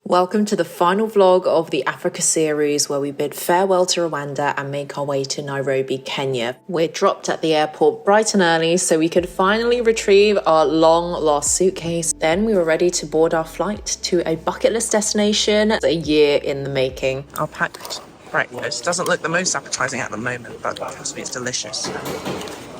Welcome to the final vlog of the Africa series where we bid farewell to Rwanda and make our way to Nairobi, Kenya. We're dropped at the airport bright and early so we could finally retrieve our long lost suitcase. Then we were ready to board our flight to a bucket list destination a year in the making. Our packed breakfast doesn't look the most appetizing at the moment, but trust me, it's delicious. I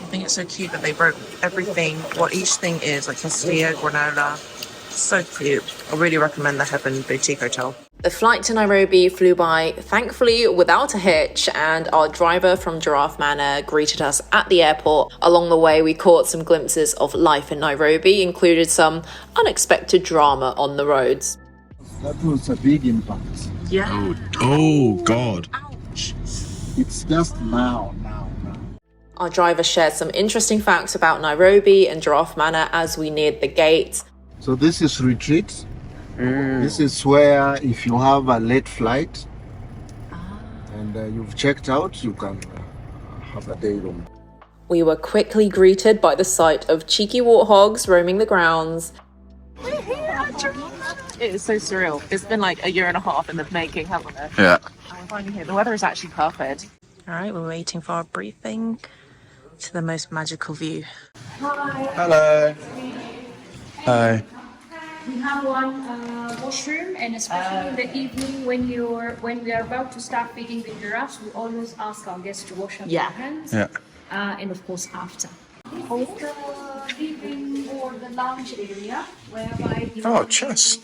think it's so cute that they broke everything, what each thing is, like tortilla, granola. So cute. I really recommend the Heaven Boutique Hotel. The flight to Nairobi flew by, thankfully without a hitch, and our driver from Giraffe Manor greeted us at the airport. Along the way, we caught some glimpses of life in Nairobi, included some unexpected drama on the roads. That was a big impact. Yeah. Oh God. Ouch. It's just now. Our driver shared some interesting facts about Nairobi and Giraffe Manor as we neared the gate. So this is retreat. This is where if you have a late flight and you've checked out, you can have a day room. We were quickly greeted by the sight of cheeky warthogs roaming the grounds. It is so surreal. It's been like a year and a half in the making, haven't it? Yeah. And we're finally here. The weather is actually perfect. All right, we're waiting for our briefing to the most magical view. Hello. Hi. We have one washroom, and especially in the evening when we are about to start feeding the giraffes, we always ask our guests to wash up their hands. Yeah. And of course after. Both the living or the lounge area, whereby Oh, chess.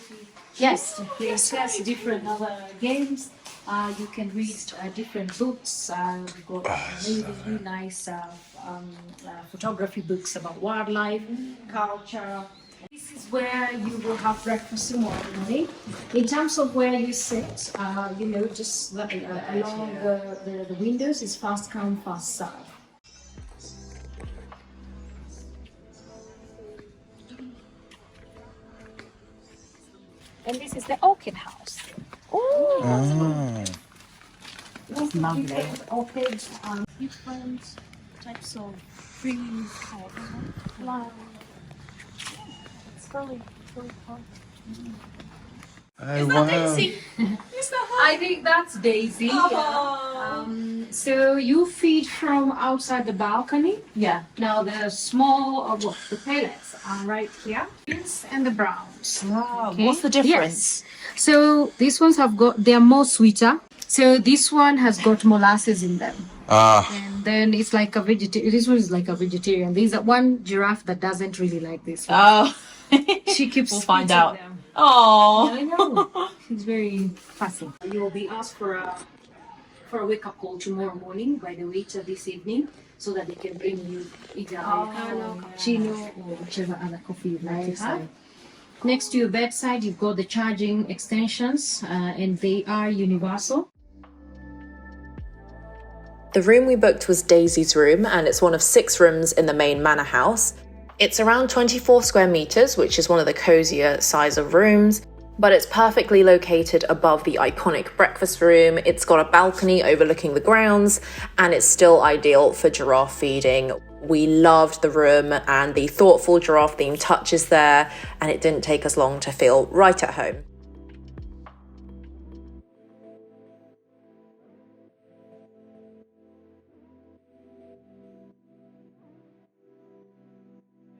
yes, there's chess, different other games. You can read different books. We've got amazingly nice photography books about wildlife, culture. This is where you will have breakfast tomorrow morning. In terms of where you sit, just along the windows is fast come, fast serve. And this is the orchid house. Oh. It's lovely. Orchids, different types of trees, flowers. It's really fun. Oh, wow. Daisy? I think that's Daisy. So you feed from outside the balcony. Yeah. Now the the pellets are right here. Pinks and the browns. Wow. Okay. What's the difference? Yes. So these ones they're more sweeter. So this one has got molasses in them. And then it's like a vegetarian. This one is like a vegetarian. There's one giraffe that doesn't really like this one. Oh. She keeps We'll find eating out. them. Oh. I know. She's very fussy. You will be asked for a wake-up call tomorrow morning by the waiter this evening, so that they can bring you either Americano, cappuccino, or whichever other coffee you'd like to have. Next to your bedside, you've got the charging extensions, and they are universal. The room we booked was Daisy's room, and it's one of 6 rooms in the main manor house. It's around 24 square meters, which is one of the cozier size of rooms, but it's perfectly located above the iconic breakfast room. It's got a balcony overlooking the grounds, and it's still ideal for giraffe feeding. We loved the room and the thoughtful giraffe theme touches there, and it didn't take us long to feel right at home.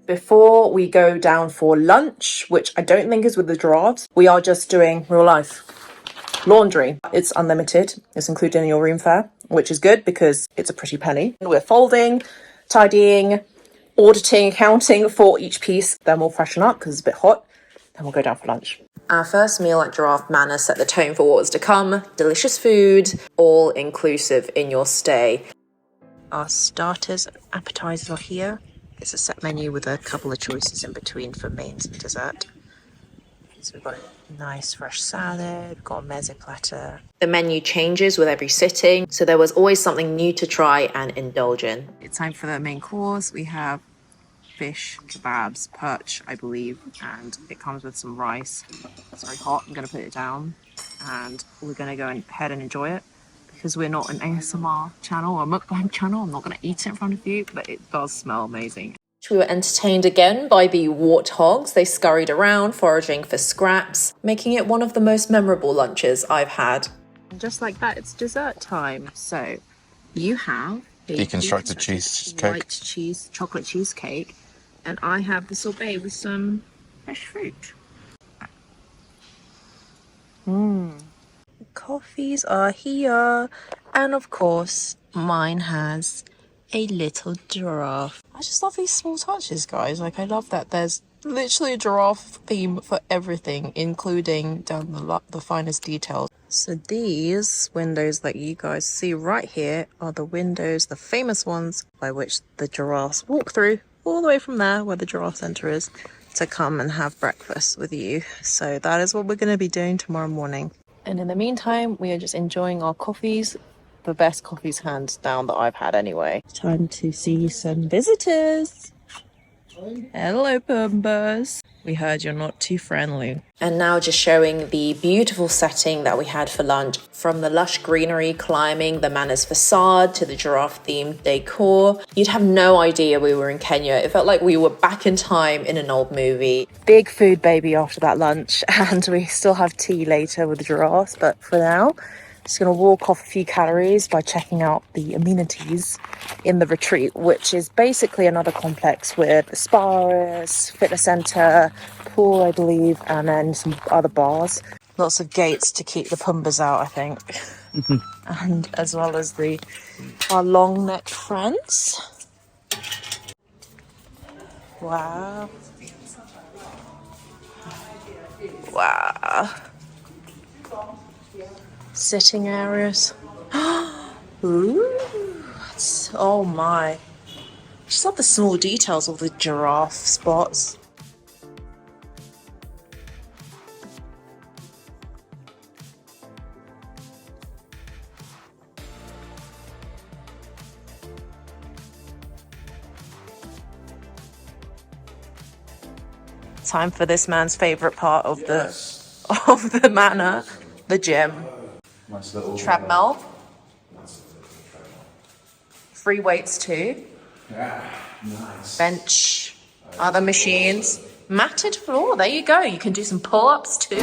Before we go down for lunch, which I don't think is with the giraffes, we are just doing real life laundry. It's unlimited. It's included in your room fare, which is good because it's a pretty penny. We're folding, tidying, auditing, accounting for each piece. Then we'll freshen up because it's a bit hot. Then we'll go down for lunch. Our first meal at Giraffe Manor set the tone for what was to come. Delicious food, all inclusive in your stay. Our starters and appetizers are here. It's a set menu with a couple of choices in between for mains and dessert. So we've got a nice fresh salad, we've got a meze platter. The menu changes with every sitting, so there was always something new to try and indulge in. It's time for the main course. We have fish, kebabs, perch, I believe, and it comes with some rice. It's very hot. I'm going to put it down, and we're going to go ahead and enjoy it. Because we're not an ASMR channel or a mukbang channel, I'm not going to eat it in front of you, but it does smell amazing. We were entertained again by the warthogs. They scurried around, foraging for scraps, making it one of the most memorable lunches I've had. And just like that, it's dessert time. So you have a Deconstructed cheesecake. white cheese, chocolate cheesecake, and I have the sorbet with some fresh fruit. Coffees are here, and of course mine has a little giraffe. I just love these small touches, guys. Like, I love that there's literally a giraffe theme for everything, including down the finest details. So these windows that you guys see right here are the windows, the famous ones by which the giraffes walk through, all the way from there where the giraffe center is, to come and have breakfast with you. So that is what we're going to be doing tomorrow morning. And in the meantime, we are just enjoying our coffees. The best coffees, hands down, that I've had anyway. Time to see some visitors. Hello, Pumbas. We heard you're not too friendly. And now just showing the beautiful setting that we had for lunch. From the lush greenery climbing the manor's facade to the giraffe-themed decor. You'd have no idea we were in Kenya. It felt like we were back in time in an old movie. Big food baby after that lunch. And we still have tea later with the giraffes. But for now, just going to walk off a few calories by checking out the amenities in the retreat, which is basically another complex with the spas, fitness center, pool, I believe, and then some other bars. Lots of gates to keep the pumbas out, I think. And as well as our long-necked friends. Wow. Wow. Sitting areas. Ooh. Oh my. Just love the small details of the giraffe spots. Time for this man's favorite part of the manor, the gym. Treadmill. Free weights too. Bench. Other machines. Matted floor. There you go. You can do some pull-ups too.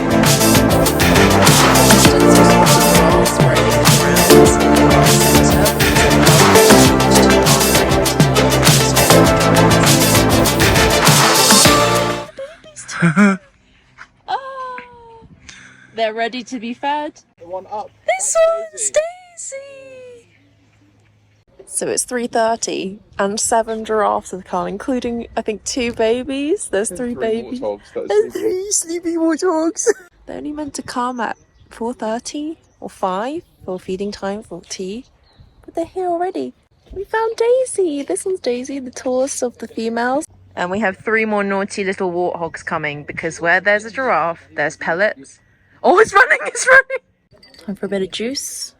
They're ready to be fed. One up. This one's Daisy. So it's 3:30 and 7 giraffes have come, including I think 2 babies. There's 3 babies. And 3 sleepy warthogs. They're only meant to come at 4:30 or 5 for feeding time for tea. But they're here already. We found Daisy. This one's Daisy, the tallest of the females. And we have 3 more naughty little warthogs coming, because where there's a giraffe, there's pellets. Oh, it's running, it's running. Time for a bit of juice.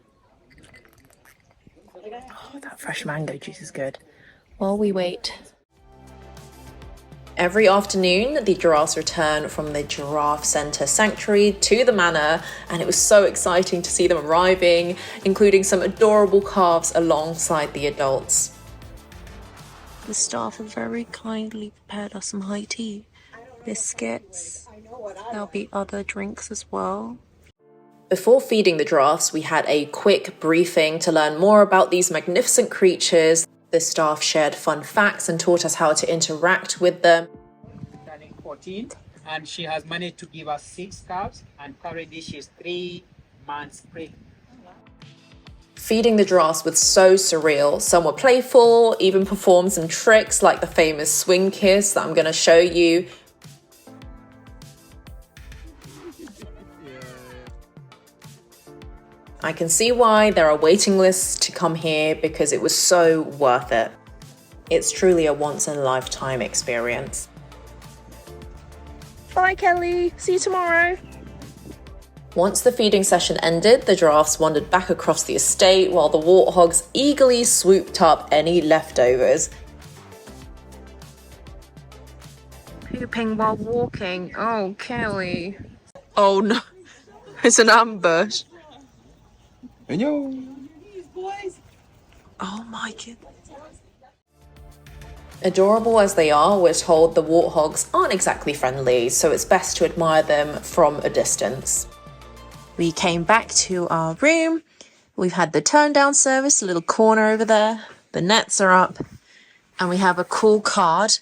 Oh, that fresh mango juice is good. While we wait. Every afternoon, the giraffes return from the Giraffe Centre Sanctuary to the manor, and it was so exciting to see them arriving, including some adorable calves alongside the adults. The staff have very kindly prepared us some high tea, biscuits. There'll be other drinks as well. Before feeding the giraffes, we had a quick briefing to learn more about these magnificent creatures. The staff shared fun facts and taught us how to interact with them. Turning 14, and she has managed to give us 6 calves, and currently she's 3 months pregnant. Feeding the giraffes was so surreal. Some were playful, even performed some tricks like the famous swing kiss that I'm going to show you. I can see why there are waiting lists to come here, because it was so worth it. It's truly a once-in-a-lifetime experience. Bye, Kelly. See you tomorrow. Once the feeding session ended, the giraffes wandered back across the estate while the warthogs eagerly swooped up any leftovers. Pooping while walking. Oh, Kelly. Oh no, it's an ambush. Oh my goodness. Adorable as they are, we're told the warthogs aren't exactly friendly, so it's best to admire them from a distance. We came back to our room. We've had the turn down service, a little corner over there. The nets are up. And we have a cool card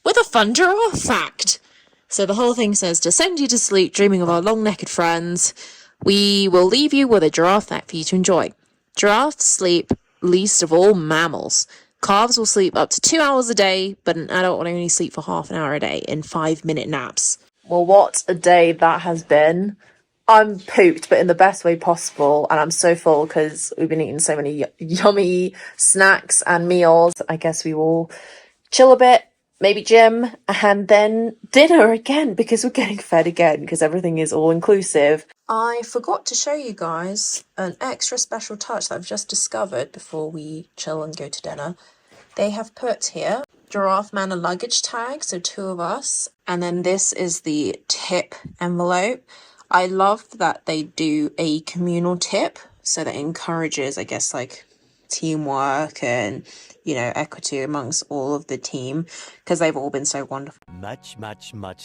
with a fun giraffe fact. So the whole thing says, to send you to sleep dreaming of our long-necked friends, we will leave you with a giraffe fact for you to enjoy. Giraffes sleep least of all mammals. Calves will sleep up to 2 hours a day, but an adult will only sleep for half an hour a day in 5-minute naps. Well, what a day that has been. I'm pooped, but in the best way possible, and I'm so full because we've been eating so many yummy snacks and meals. I guess we will chill a bit, maybe gym, and then dinner again because we're getting fed again because everything is all inclusive. I forgot to show you guys an extra special touch that I've just discovered before we chill and go to dinner. They have put here Giraffe Manor luggage tag, so 2 of us, and then this is the tip envelope. I love that they do a communal tip, so that encourages, I guess, like teamwork and, you know, equity amongst all of the team, because they've all been so wonderful. Much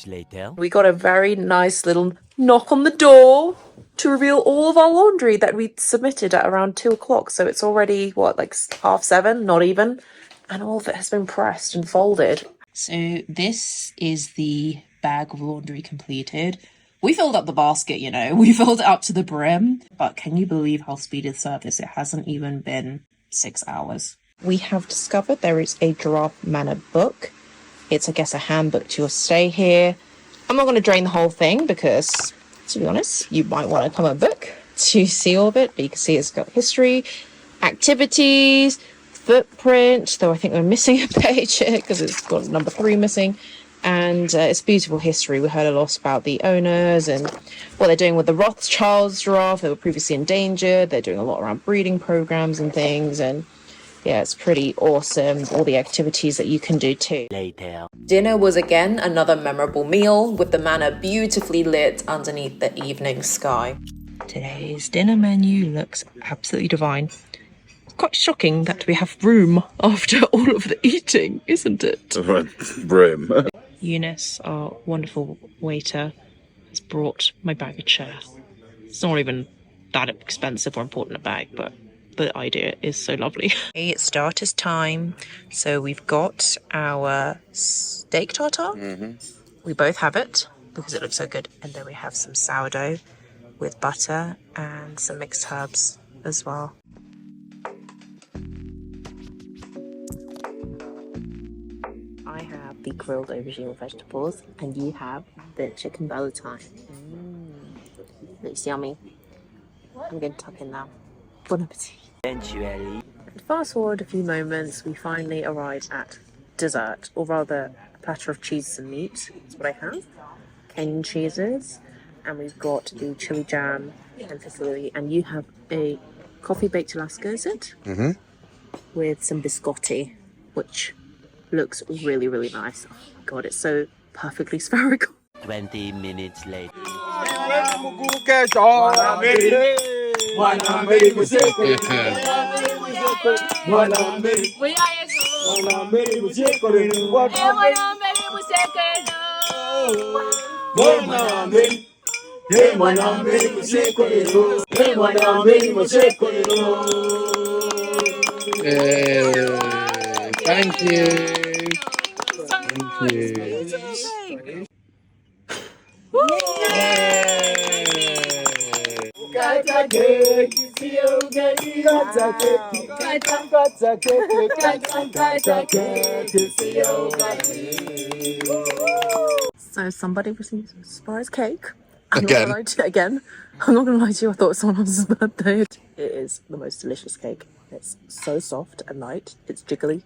later. We got a very nice little knock on the door to reveal all of our laundry that we submitted at around 2 o'clock. So it's already, what, like 7:30? Not even. And all of it has been pressed and folded. So this is the bag of laundry completed. We filled up the basket, you know, we filled it up to the brim. But can you believe how speedy the service? It hasn't even been 6 hours. We have discovered there is a Giraffe Manor book. It's, I guess, a handbook to your stay here. I'm not going to drain the whole thing because, to be honest, you might want to come a book to see all of it. But you can see it's got history, activities, footprint, though I think we're missing a page here because it's got number 3 missing. And it's beautiful history. We heard a lot about the owners and what they're doing with the Rothschilds giraffe. They were previously endangered. They're doing a lot around breeding programs and things. And yeah, it's pretty awesome. All the activities that you can do too. Later. Dinner was again another memorable meal with the manor beautifully lit underneath the evening sky. Today's dinner menu looks absolutely divine. It's quite shocking that we have room after all of the eating, isn't it? Brim. Eunice, our wonderful waiter, has brought my bag a chair. It's not even that expensive or important a bag, but the idea is so lovely. It's starters time. So we've got our steak tartare. We both have it because it looks so good. And then we have some sourdough with butter and some mixed herbs as well. I have the grilled aubergine with vegetables, and you have the chicken Valentine. Looks yummy. I'm going to tuck in now. Bon appetit. Eventually. Fast forward a few moments, we finally arrive at dessert, or rather a platter of cheeses and meat. That's what I have. Cayenne cheeses, and we've got the chili jam and fusilli, and you have a coffee baked Alaska, is it? Mm-hmm. With some biscotti, which looks really, really nice. Oh my god, it's so perfectly spherical. 20 minutes later. Thank you. Thank you. So somebody received a surprise cake. I'm Again. not gonna lie to you, again. I'm not gonna lie to you, I thought it was someone else's birthday. It is the most delicious cake. It's so soft and light. It's jiggly.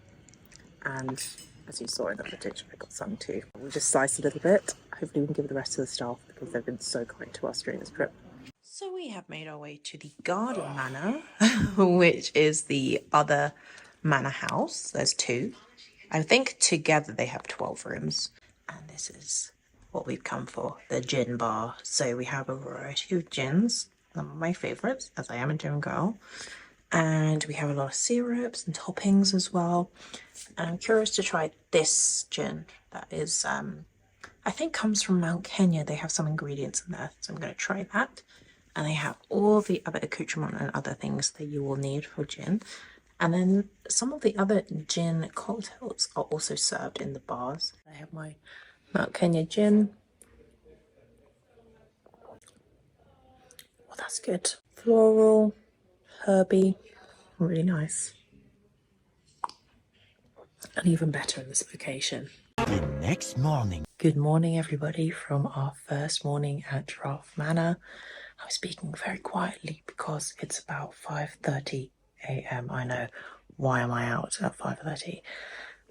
And as you saw in the footage, I got some too. We'll just slice a little bit. Hopefully we can give the rest to the staff because they've been so kind to us during this trip. So we have made our way to the Garden Manor, which is the other manor house. There's 2. I think together they have 12 rooms. And this is what we've come for, the gin bar. So we have a variety of gins. Some of my favourites, as I am a gin girl. And we have a lot of syrups and toppings as well. And I'm curious to try this gin that is, I think comes from Mount Kenya. They have some ingredients in there, so I'm going to try that. And they have all the other accoutrement and other things that you will need for gin. And then some of the other gin cocktails are also served in the bars. I have my Mount Kenya gin. Well, that's good. Floral, herby, really nice. And even better in this location. The next morning. Good morning, everybody, from our first morning at Giraffe Manor. I'm speaking very quietly because it's about 5:30 a.m. I know. Why am I out at 5:30?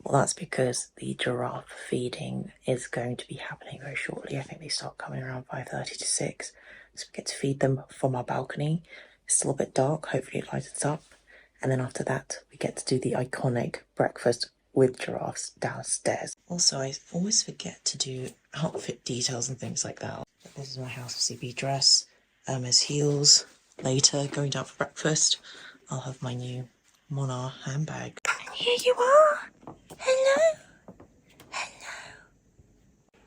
Well, that's because the giraffe feeding is going to be happening very shortly. I think they start coming around 5:30 to 6. So we get to feed them from our balcony. It's still a bit dark. Hopefully it lightens up. And then after that, we get to do the iconic breakfast with giraffes downstairs. Also, I always forget to do outfit details and things like that. This is my House of CB dress. As heels. Later, going down for breakfast, I'll have my new Monarch handbag. And here you are. Hello. Hello.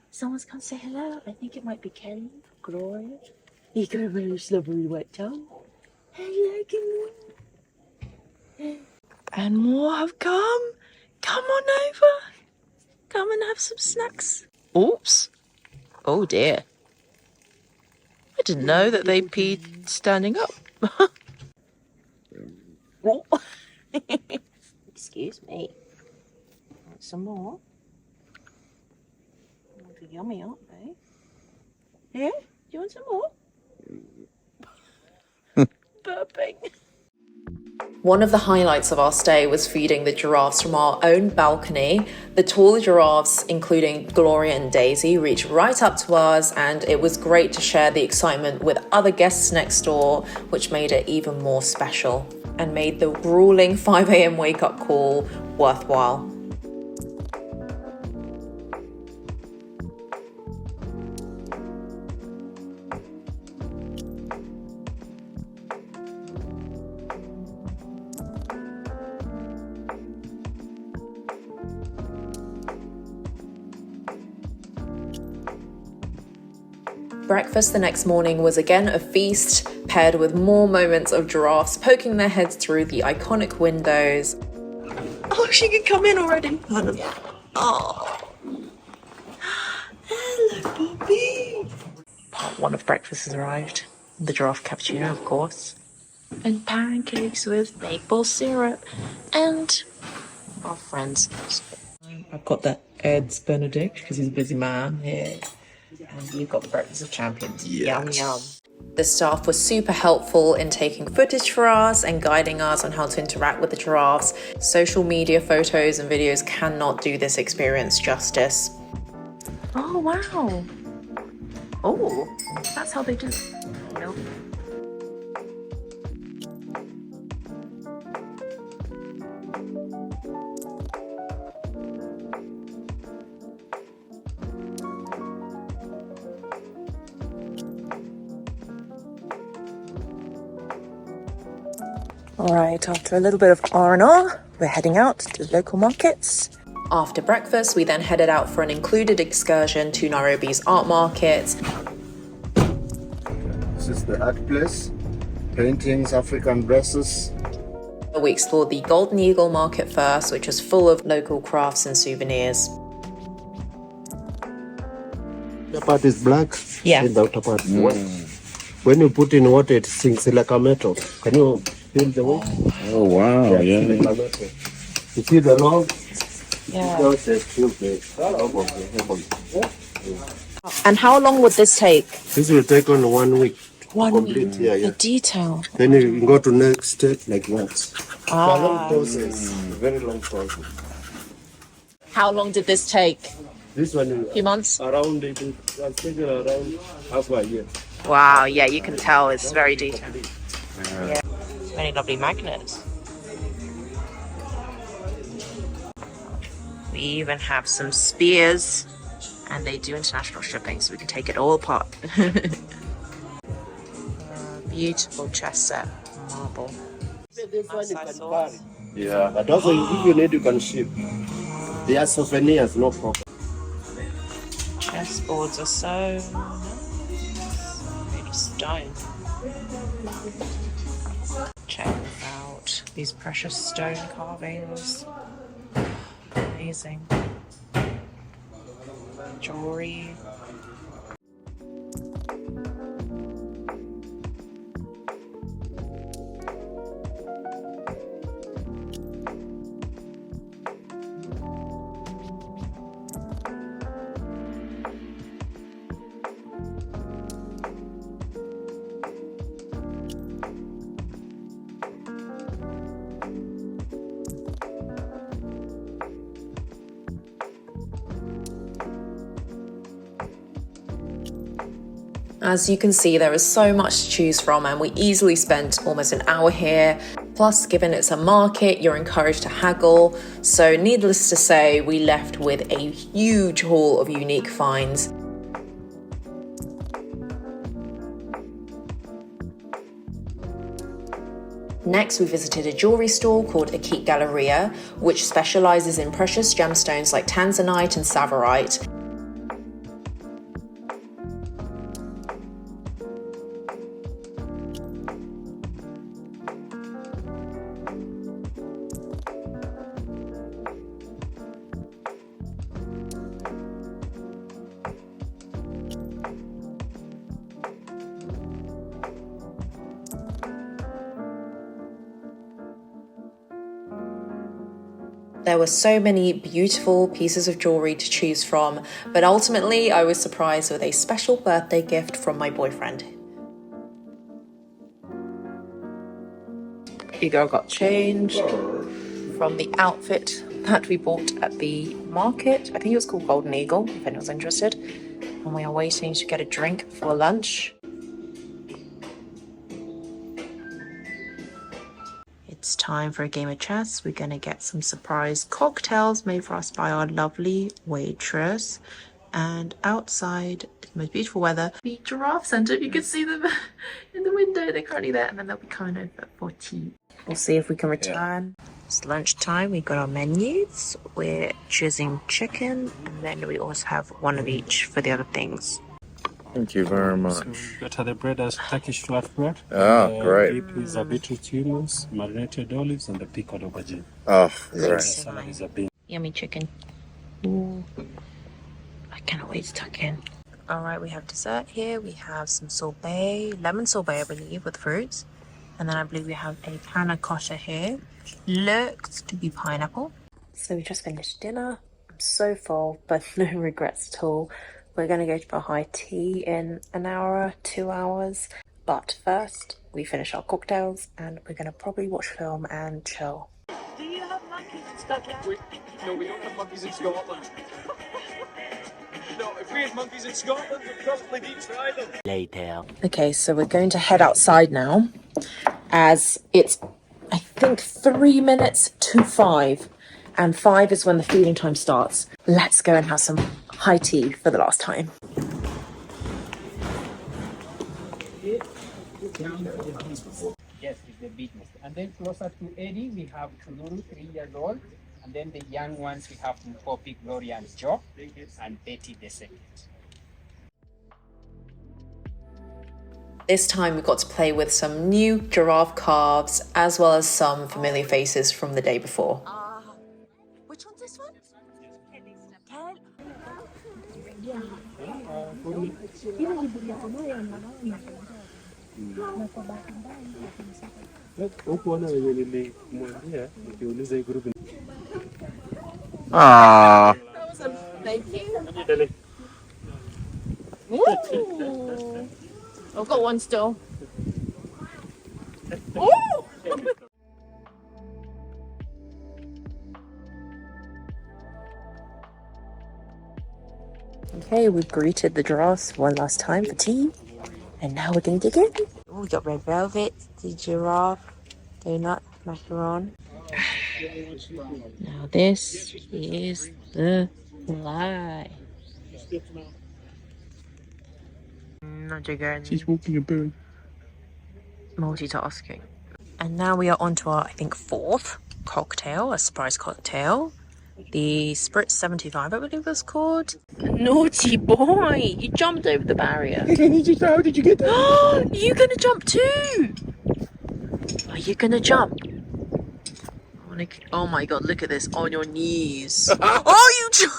Someone's come say hello. I think it might be Kelly. Gloria. You got a very slippery wet tongue. Hello, good morning. And more have come. Come on over. Come and have some snacks. Oops. Oh dear. I didn't know that they peed standing up. Oh. Excuse me. Want some more? They're yummy, aren't they? Yeah? Do you want some more? Burping. One of the highlights of our stay was feeding the giraffes from our own balcony. The taller giraffes, including Gloria and Daisy, reached right up to us, and it was great to share the excitement with other guests next door, which made it even more special and made the grueling 5 a.m. wake-up call worthwhile. Breakfast the next morning was again a feast, paired with more moments of giraffes poking their heads through the iconic windows. Oh, she can come in already. Oh. Hello, Bobby. Part one of breakfast has arrived. The giraffe cappuccino, of course. And pancakes with maple syrup. And our friends. I've got the Ed's Benedict because he's a busy man here. And you've got the Breakfast of Champions. Yes. Yum, yum. The staff was super helpful in taking footage for us and guiding us on how to interact with the giraffes. Social media photos and videos cannot do this experience justice. Oh, wow. Oh, that's how they do it. Nope. Alright, after a little bit of R&R, we're heading out to the local markets. After breakfast, we then headed out for an included excursion to Nairobi's art market. This is the art place. Paintings, African dresses. We explored the Golden Eagle market first, which was full of local crafts and souvenirs. The part is black, Yeah. and the outer part is white. When you put in water, it sinks like a metal. Can you feel the weight? Oh, wow, yeah. Like a metal. You see the log? Yeah. And how long would this take? This will take on 1 week. 1 complete. week. Yeah, yeah. The detail. Then you can go to next step like that. It's a long Ah. process. Very long process. How long did this take? This one A few months? around it will take around half a year. Wow, yeah, you can tell it's very detailed. Yeah. Many lovely magnets. We even have some spears, and they do international shipping, so we can take it all apart. Beautiful chess set, marble. this one you Nice can sauce. carry. Yeah, but also if you need, you can ship. They are souvenirs, no problem. Chessboards are so made of stone. Check this out. These precious stone carvings. Amazing. Jewelry. As you can see, there is so much to choose from, and we easily spent almost an hour here. Plus, given it's a market, you're encouraged to haggle. So needless to say, we left with a huge haul of unique finds. Next, we visited a jewellery store called Akit Galleria, which specialises in precious gemstones like tanzanite and tsavorite. There were so many beautiful pieces of jewellery to choose from, but ultimately I was surprised with a special birthday gift from my boyfriend. Hugo got changed from the outfit that we bought at the market. I think it was called Golden Eagle, if anyone's interested. And we are waiting to get a drink before lunch. It's time for a game of chess. We're going to get some surprise cocktails made for us by our lovely waitress. And outside, it's the most beautiful weather. The Giraffe Centre, you can see them in the window. They're currently there, and then they'll be coming over for tea. We'll see if we can return. It's lunchtime. We got our menus. We're choosing chicken, and then we also have one of each for the other things. Thank you very much. So got the bread as Turkish flatbread. Great. Dip is a beetroot hummus, marinated olives, and the pickled aubergine. Oh, The great. salad is a bean. Yummy chicken. Ooh. I cannot wait to tuck in. All right, we have dessert here. We have some sorbet, lemon sorbet, I believe, with fruits. And then I believe we have a panna cotta here. Looks to be pineapple. So we just finished dinner. I'm so full, but no regrets at all. We're going to go for high tea in an hour, 2 hours. But first, we finish our cocktails and we're going to probably watch film and chill. Do you have monkeys in Scotland? No, we don't have monkeys in Scotland. No, if we had monkeys in Scotland, we'd probably deep fry them. Later. Okay, so we're going to head outside now, as it's, I think, 3 minutes to 5. And 5 is when the feeding time starts. Let's go and have some high tea for the last time. Yes, it's the biggest. And then closer to Eddie, we have Kuluru, 3 years old. And then the young ones, we have Poppy, Gloria, and Joe, and Betty the second. This time we got to play with some new giraffe calves, as well as some familiar faces from the day before. Which one's this one? Ah. That was a thank you. Ooh. I've got one still. Ooh. Okay, we've greeted the giraffes one last time for tea, and now we're going to dig in. Oh, we got red velvet, the giraffe, donut, macaron. Now this is the fly. Not again. She's walking a bird. Multitasking. And now we are on to our, I think, fourth cocktail, a surprise cocktail. The Spritz 75, I believe it was called. Naughty boy! You jumped over the barrier. How did you get there? Are you gonna jump too? Are you gonna jump? Oh my god, look at this. On your knees. Oh, you jumped!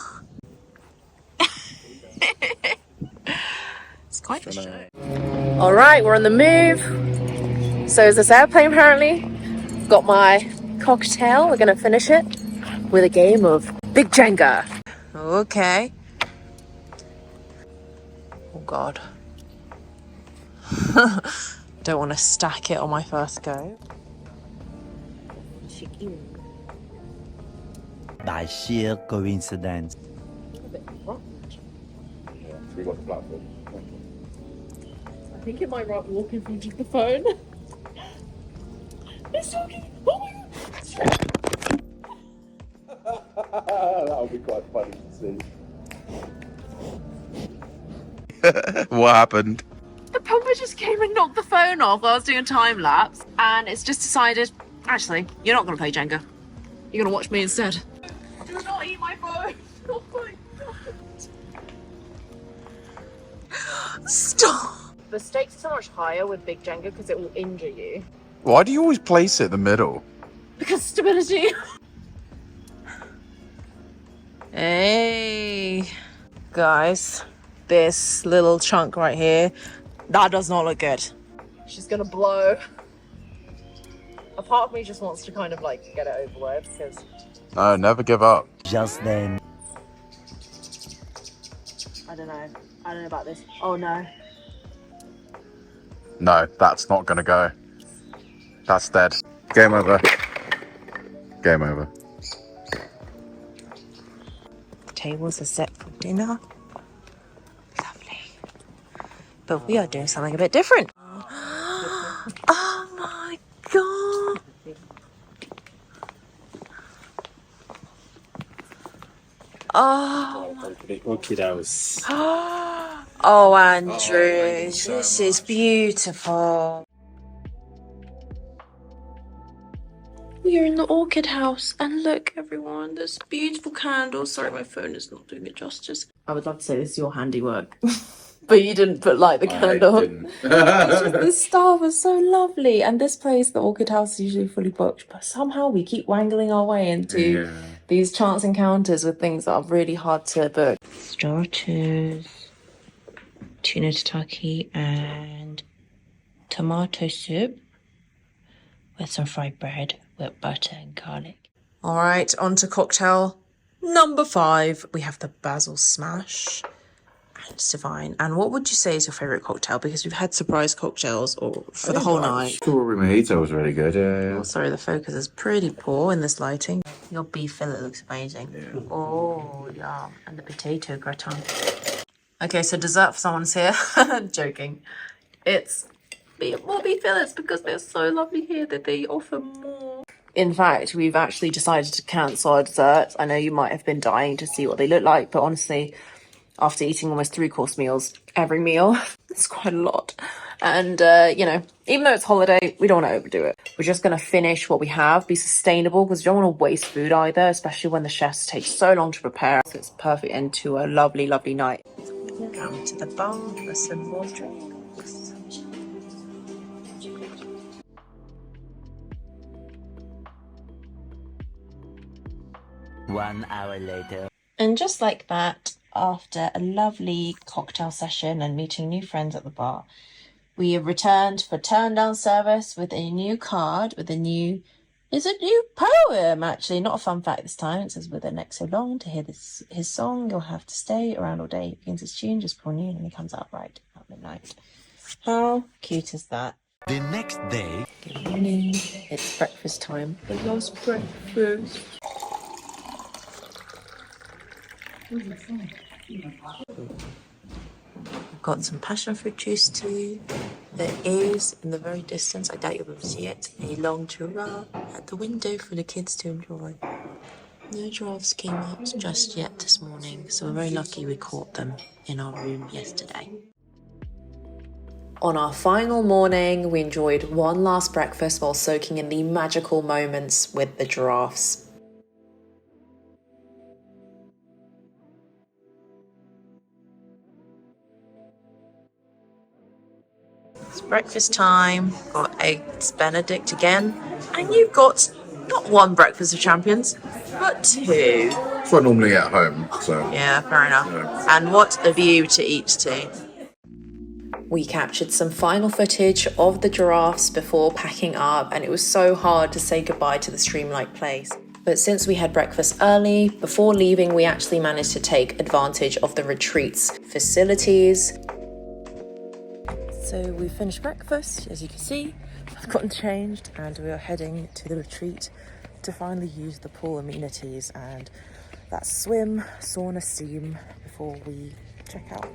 It's quite the show. Alright, we're on the move. So is this airplane apparently. Got my cocktail. We're gonna finish it with a game of Big Jenga. Okay. Oh god. Don't want to stack it on my first go. By sheer coincidence. We got the platform. I think it might walk in front of the phone. It's talking. Oh my god. That'll be quite funny to see. What happened? The pumper just came and knocked the phone off while I was doing a time lapse, and it's just decided, actually, you're not going to play Jenga. You're going to watch me instead. Do not eat my phone. Oh my god. Stop. The stakes are so much higher with Big Jenga because it will injure you. Why do you always place it in the middle? Because stability. Hey. Guys, this little chunk right here, that does not look good. She's gonna blow. A part of me just wants to kind of like get it over with because... No, never give up. Just then. I don't know about this. Oh no. No, that's not gonna go. That's dead. Game over. Game over. Tables are set for dinner. Lovely. But we are doing something a bit different. Oh my god. Oh. The orchid house. Oh, Andrew, this is beautiful. We are in the orchid house, and look, everyone, there's beautiful candles. Sorry, my phone is not doing it justice. I would love to say this is your handiwork, but you didn't put like the candle. It's just, the staff was so lovely, and this place, the orchid house, is usually fully booked, but somehow we keep wangling our way into these chance encounters with things that are really hard to book. Starters, tuna tataki, and tomato soup with some fried bread with butter and garlic. All right, on to cocktail number 5. We have the basil smash, and it's divine. And what would you say is your favourite cocktail? Because we've had surprise cocktails for the whole night. Strawberry mojito was really good. Yeah. Oh, sorry, the focus is pretty poor in this lighting. Your beef fillet looks amazing. Yeah. Oh, yeah. And the potato gratin. Okay, so dessert for someone's here. Joking. It's more beef fillets because they're so lovely here that they offer more. In fact, we've actually decided to cancel our desserts. I know you might have been dying to see what they look like, but honestly, after eating almost 3-course meals every meal, it's quite a lot. And, you know, even though it's holiday, we don't want to overdo it. We're just going to finish what we have, be sustainable, because we don't want to waste food either, especially when the chefs take so long to prepare. So it's a perfect end to a lovely, lovely night. Come to the bar for some more drinks. 1 hour later. And just like that, after a lovely cocktail session and meeting new friends at the bar, we have returned for turn down service with a new card with a new poem, actually. Not a fun fact this time. It says, with the next so long to hear his song, you'll have to stay around all day. It begins his tune just before noon and he comes out right at midnight. How cute is that? The next day. Good morning. It's breakfast time. The last breakfast. I've got some passion fruit juice too. There is, in the very distance, I doubt you'll be able to see it, a long giraffe at the window for the kids to enjoy. No giraffes came out just yet this morning, so we're very lucky we caught them in our room yesterday. On our final morning, we enjoyed one last breakfast while soaking in the magical moments with the giraffes. It's breakfast time. Got eggs Benedict again. And you've got not one breakfast of champions, but two. That's what I normally get at home, so. Yeah, fair enough. And what a view to eat to. We captured some final footage of the giraffes before packing up, and it was so hard to say goodbye to this dreamlike place. But since we had breakfast early, before leaving we actually managed to take advantage of the retreat's facilities. So we finished breakfast, as you can see. I've gotten changed and we are heading to the retreat to finally use the pool amenities and that swim, sauna, steam before we check out.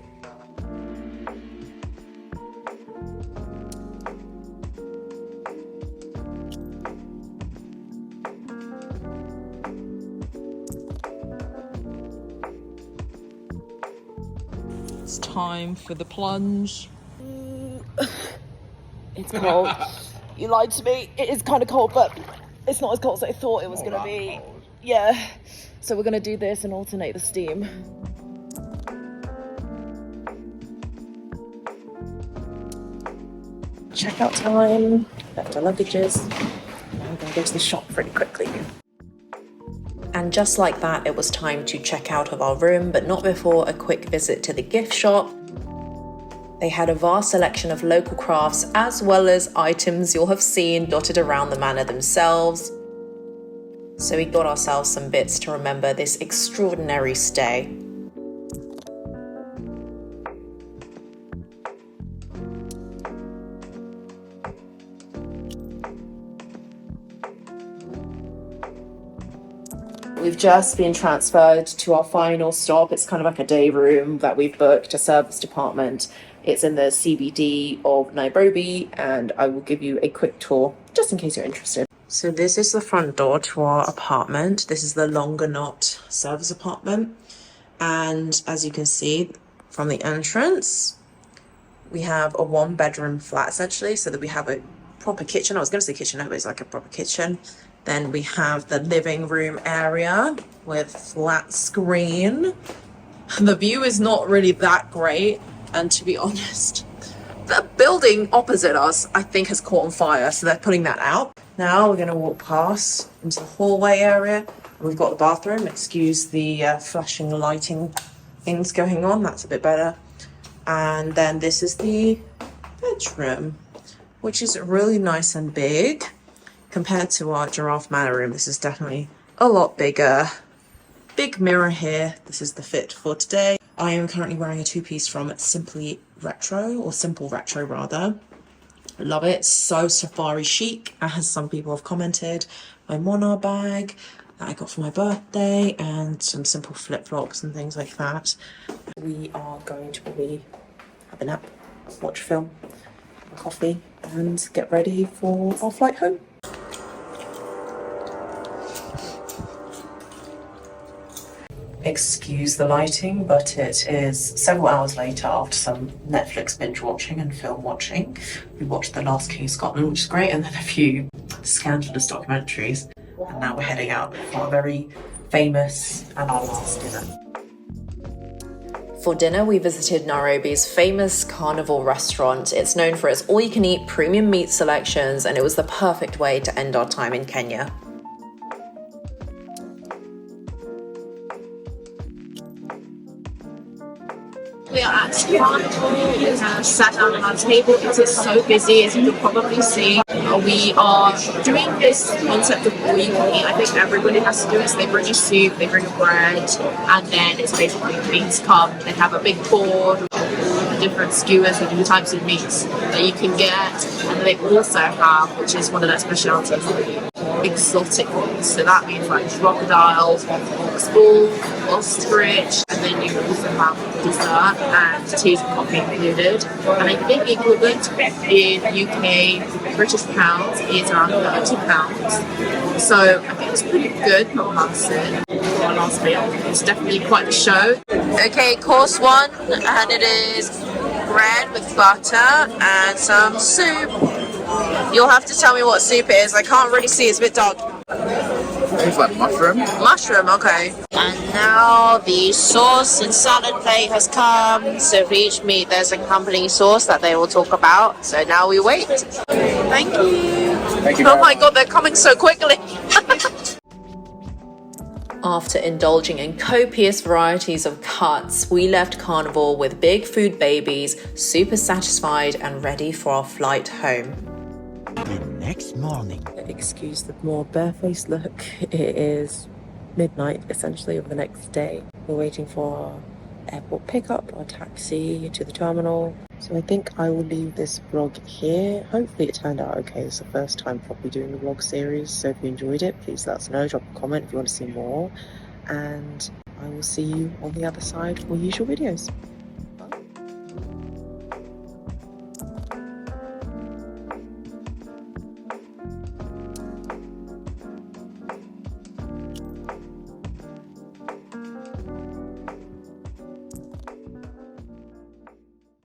It's time for the plunge. It's cold. You lied to me. It is kind of cold, but it's not as cold as I thought it was going to be. Yeah. So we're going to do this and alternate the steam. Checkout time. Left our luggages. Now we're going to go to the shop pretty quickly. And just like that, it was time to check out of our room, but not before a quick visit to the gift shop. They had a vast selection of local crafts as well as items you'll have seen dotted around the manor themselves. So we got ourselves some bits to remember this extraordinary stay. We've just been transferred to our final stop. It's kind of like a day room that we've booked, a service department. It's in the CBD of Nairobi, and I will give you a quick tour just in case you're interested. So this is the front door to our apartment. This is the Longer Knot service apartment. And as you can see from the entrance, we have a 1-bedroom flat essentially, so that we have a proper kitchen. I was going to say kitchenette, but it's like a proper kitchen. Then we have the living room area with flat screen. The view is not really that great. And to be honest, the building opposite us, I think, has caught on fire. So they're putting that out. Now we're going to walk past into the hallway area. We've got the bathroom. Excuse the flashing lighting things going on. That's a bit better. And then this is the bedroom, which is really nice and big. Compared to our Giraffe Manor room, this is definitely a lot bigger. Big mirror here. This is the fit for today. I am currently wearing a 2-piece from Simple Retro rather. Love it. So safari chic, as some people have commented. My Monarch bag that I got for my birthday and some simple flip-flops and things like that. We are going to probably have a nap, watch a film, have a coffee and get ready for our flight home. Excuse the lighting, but it is several hours later after some Netflix binge watching and film watching. We watched The Last King of Scotland, which is great, and then a few scandalous documentaries. And now we're heading out for a very famous and our last dinner. For dinner, we visited Nairobi's famous carnival restaurant. It's known for its all-you-can-eat premium meat selections, and it was the perfect way to end our time in Kenya. We are at the carnival. We have sat down on our table. It is so busy, as you can probably see. We are doing this concept of all you can eat. I think everybody has to do it. So they bring a soup, they bring a bread, and then it's basically the meats come. They have a big board with all the different skewers and different types of meats that you can get. And they also have, which is one of their specialities, exotic ones. So that means like crocodiles, oxbull, ostrich, and then you also have dessert and teas and coffee included. And I think the equivalent in UK British pounds is around £30. So I think it's pretty good per person for our last meal. It's definitely quite a show. Okay, course 1, and it is bread with butter and some soup. You'll have to tell me what soup it is. I can't really see, it's a bit dark. It's like mushroom. Mushroom, okay. And now the sauce and salad plate has come. So for each meat, there's an accompanying sauce that they will talk about. So now we wait. Thank you. Thank you. Oh my god, they're coming so quickly. After indulging in copious varieties of cuts, we left carnival with big food babies, super satisfied and ready for our flight home. The next morning. Excuse the more barefaced look. It is midnight, essentially, of the next day. We're waiting for our airport pickup, our taxi to the terminal. So I think I will leave this vlog here. Hopefully it turned out okay. It's the first time properly doing the vlog series. So if you enjoyed it, please let us know. Drop a comment if you want to see more. And I will see you on the other side for usual videos.